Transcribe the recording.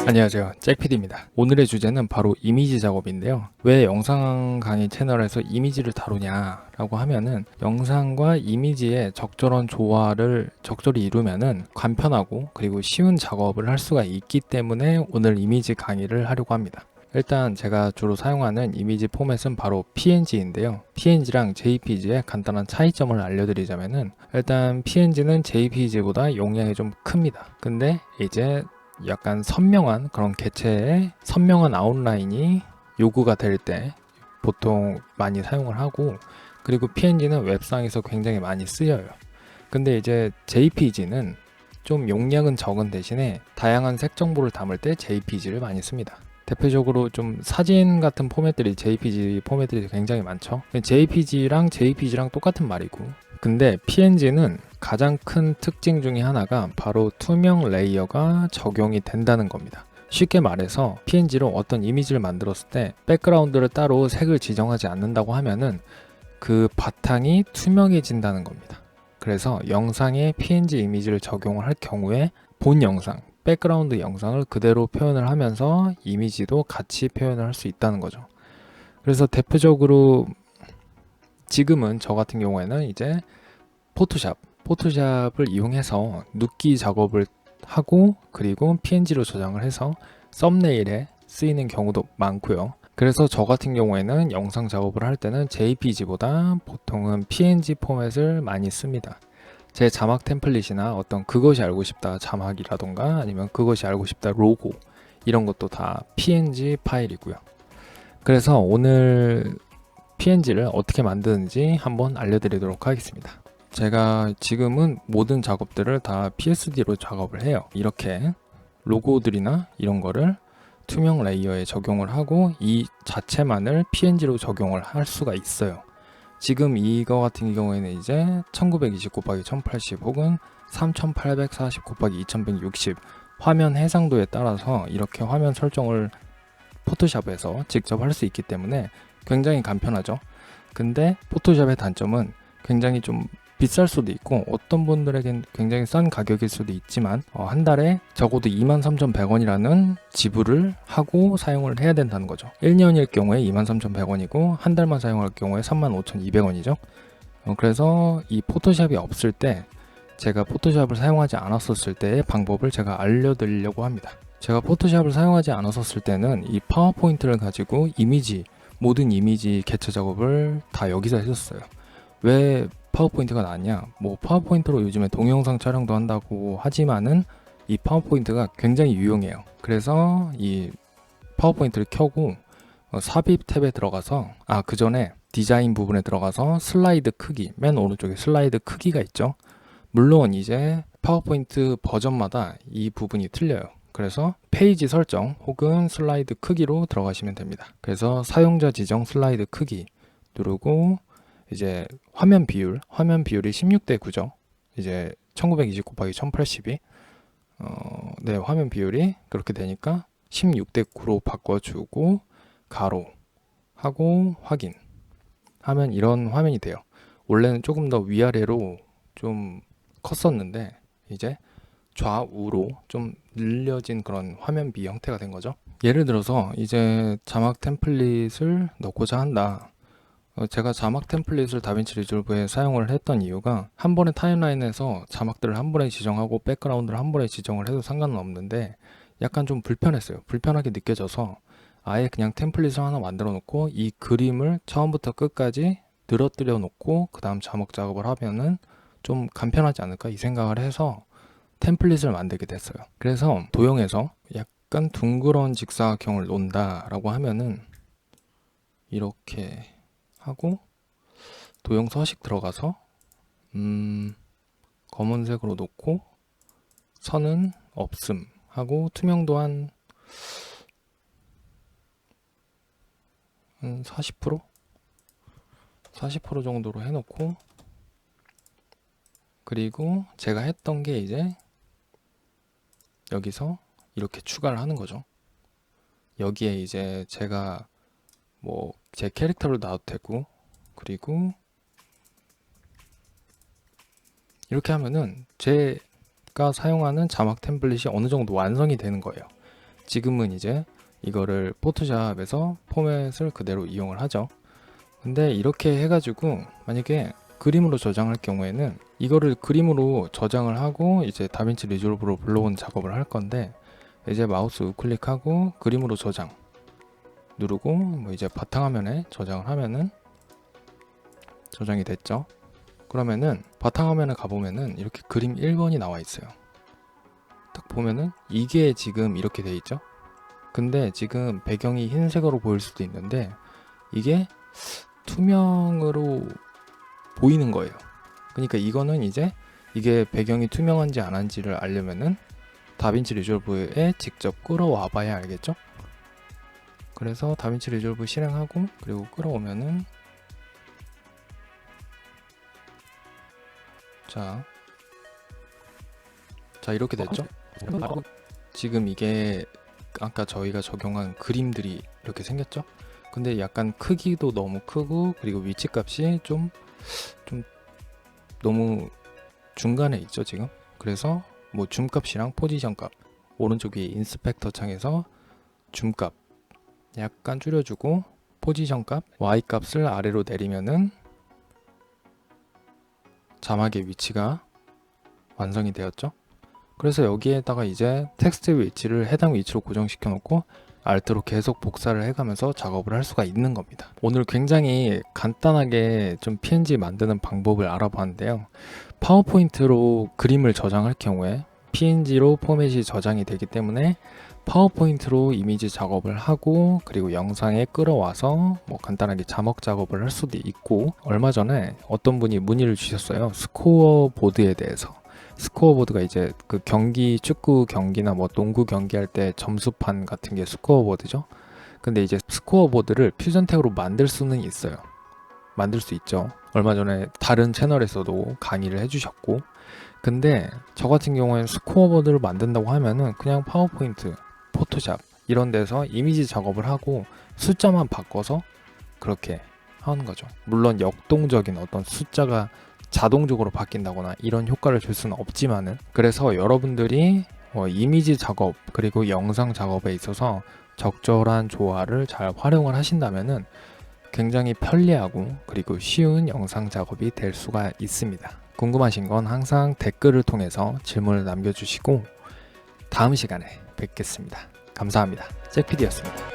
안녕하세요, 잭PD입니다. 오늘의 주제는 바로 이미지 작업인데요. 왜 영상 강의 채널에서 이미지를 다루냐 라고 하면은 영상과 이미지의 적절한 조화를 적절히 이루면은 간편하고 그리고 쉬운 작업을 할 수가 있기 때문에 오늘 이미지 강의를 하려고 합니다. 일단 제가 주로 사용하는 이미지 포맷은 바로 PNG인데요. PNG랑 JPG의 간단한 차이점을 알려드리자면은 일단 PNG는 JPG보다 용량이 좀 큽니다. 근데 이제 약간 선명한 그런 개체의 선명한 아웃라인이 요구가 될 때 보통 많이 사용을 하고, 그리고 PNG는 웹상에서 굉장히 많이 쓰여요. 근데 이제 JPG는 좀 용량은 적은 대신에 다양한 색 정보를 담을 때 JPG를 많이 씁니다. 대표적으로 좀 사진 같은 포맷들이 JPG 포맷들이 굉장히 많죠. JPG랑 똑같은 말이고, 근데 PNG는 가장 큰 특징 중에 하나가 바로 투명 레이어가 적용이 된다는 겁니다. 쉽게 말해서 PNG로 어떤 이미지를 만들었을 때 백그라운드를 따로 색을 지정하지 않는다고 하면은 그 바탕이 투명해진다는 겁니다. 그래서 영상에 PNG 이미지를 적용을 할 경우에 본 영상, 백그라운드 영상을 그대로 표현을 하면서 이미지도 같이 표현을 할 수 있다는 거죠. 그래서 대표적으로 지금은 저 같은 경우에는 이제 포토샵을 이용해서 눕기 작업을 하고, 그리고 PNG로 저장을 해서 썸네일에 쓰이는 경우도 많고요. 그래서 저 같은 경우에는 영상 작업을 할 때는 JPG보다 보통은 PNG 포맷을 많이 씁니다. 제 자막 템플릿이나 어떤 그것이 알고 싶다 자막이라던가 아니면 그것이 알고 싶다 로고, 이런 것도 다 PNG 파일이고요. 그래서 오늘 PNG를 어떻게 만드는지 한번 알려드리도록 하겠습니다. 제가 지금은 모든 작업들을 다 PSD로 작업을 해요. 이렇게 로고들이나 이런 거를 투명 레이어에 적용을 하고 이 자체만을 PNG로 적용을 할 수가 있어요. 지금 이거 같은 경우에는 이제 1920 곱하기 1080 혹은 3840 곱하기 2160 화면 해상도에 따라서 이렇게 화면 설정을 포토샵에서 직접 할 수 있기 때문에 굉장히 간편하죠. 근데 포토샵의 단점은 굉장히 좀 비쌀 수도 있고 어떤 분들에겐 굉장히 싼 가격일 수도 있지만 한 달에 적어도 23,100원이라는 지불을 하고 사용을 해야 된다는 거죠. 1년일 경우에 23,100원이고 한 달만 사용할 경우에 35,200원이죠. 그래서 이 포토샵이 없을 때, 제가 포토샵을 사용하지 않았었을 때의 방법을 제가 알려드리려고 합니다. 제가 포토샵을 사용하지 않았었을 때는 이 파워포인트를 가지고 모든 이미지 개체 작업을 다 여기서 했었어요. 왜 파워포인트가 나왔냐? 뭐 파워포인트로 요즘에 동영상 촬영도 한다고 하지만은 이 파워포인트가 굉장히 유용해요. 그래서 이 파워포인트를 켜고 삽입 탭에 들어가서 그 전에 디자인 부분에 들어가서 슬라이드 크기, 맨 오른쪽에 슬라이드 크기가 있죠. 물론 이제 파워포인트 버전마다 이 부분이 틀려요. 그래서 페이지 설정 혹은 슬라이드 크기로 들어가시면 됩니다. 그래서 사용자 지정 슬라이드 크기 누르고 이제 화면 비율이 16대 9죠. 이제 1920 곱하기 1080이 네, 화면 비율이 그렇게 되니까 16대 9로 바꿔주고 가로 하고 확인 하면 이런 화면이 돼요. 원래는 조금 더 위아래로 좀 컸었는데 이제 좌우로 좀 늘려진 그런 화면비 형태가 된 거죠. 예를 들어서 이제 자막 템플릿을 넣고자 한다. 제가 자막 템플릿을 다빈치 리졸브에 사용을 했던 이유가 한 번에 타임라인에서 자막들을 한 번에 지정하고 백그라운드를 한 번에 지정을 해도 상관은 없는데 약간 좀 불편했어요. 불편하게 느껴져서 아예 그냥 템플릿을 하나 만들어 놓고 이 그림을 처음부터 끝까지 늘어뜨려 놓고 그 다음 자막 작업을 하면은 좀 간편하지 않을까 이 생각을 해서 템플릿을 만들게 됐어요. 그래서 도형에서 약간 둥그런 직사각형을 놓는다 라고 하면은 이렇게 하고 도형 서식 들어가서 검은색으로 놓고 선은 없음 하고 투명도 한 40%? 40% 정도로 해놓고, 그리고 제가 했던 게 이제 여기서 이렇게 추가를 하는 거죠. 여기에 이제 제가 뭐 제 캐릭터를 놔도 되고, 그리고 이렇게 하면은 제가 사용하는 자막 템플릿이 어느 정도 완성이 되는 거예요. 지금은 이제 이거를 포토샵에서 포맷을 그대로 이용을 하죠. 근데 이렇게 해가지고 만약에 그림으로 저장할 경우에는 이거를 그림으로 저장을 하고 이제 다빈치 리졸브로 불러온 작업을 할 건데, 이제 마우스 우클릭하고 그림으로 저장 누르고 뭐 이제 바탕화면에 저장을 하면은 저장이 됐죠. 그러면은 바탕화면에 가보면은 이렇게 그림 1번이 나와 있어요. 딱 보면은 이게 지금 이렇게 돼 있죠. 근데 지금 배경이 흰색으로 보일 수도 있는데 이게 투명으로 보이는 거예요. 그러니까 이거는 이제 이게 배경이 투명한지 안 한지를 알려면은 다빈치 리졸브에 직접 끌어와 봐야 알겠죠? 그래서 다빈치 리졸브 실행하고 그리고 끌어오면은 자 이렇게 됐죠? 지금 이게 아까 저희가 적용한 그림들이 이렇게 생겼죠? 근데 약간 크기도 너무 크고 그리고 위치값이 좀 너무 중간에 있죠 지금. 그래서 뭐 줌값이랑 포지션값, 오른쪽 위에 인스펙터 창에서 줌값 약간 줄여주고 포지션값 Y값을 아래로 내리면은 자막의 위치가 완성이 되었죠. 그래서 여기에다가 이제 텍스트 위치를 해당 위치로 고정시켜 놓고 Alt로 계속 복사를 해가면서 작업을 할 수가 있는 겁니다. 오늘 굉장히 간단하게 좀 PNG 만드는 방법을 알아봤는데요. 파워포인트로 그림을 저장할 경우에 PNG로 포맷이 저장이 되기 때문에 파워포인트로 이미지 작업을 하고 그리고 영상에 끌어와서 뭐 간단하게 자막 작업을 할 수도 있고, 얼마 전에 어떤 분이 문의를 주셨어요. 스코어 보드에 대해서. 스코어 보드가 이제 그 경기, 축구 경기나 뭐 농구 경기할 때 점수판 같은 게 스코어 보드죠. 근데 이제 스코어 보드를 퓨전 텍으로 만들 수는 있어요. 만들 수 있죠. 얼마 전에 다른 채널에서도 강의를 해주셨고, 근데 저 같은 경우에는 스코어 보드를 만든다고 하면은 그냥 파워포인트, 포토샵 이런 데서 이미지 작업을 하고 숫자만 바꿔서 그렇게 하는 거죠. 물론 역동적인 어떤 숫자가 자동적으로 바뀐다거나 이런 효과를 줄 수는 없지만은, 그래서 여러분들이 이미지 작업 그리고 영상 작업에 있어서 적절한 조화를 잘 활용을 하신다면은 굉장히 편리하고 그리고 쉬운 영상 작업이 될 수가 있습니다. 궁금하신 건 항상 댓글을 통해서 질문을 남겨주시고 다음 시간에 뵙겠습니다. 감사합니다. 잭PD였습니다.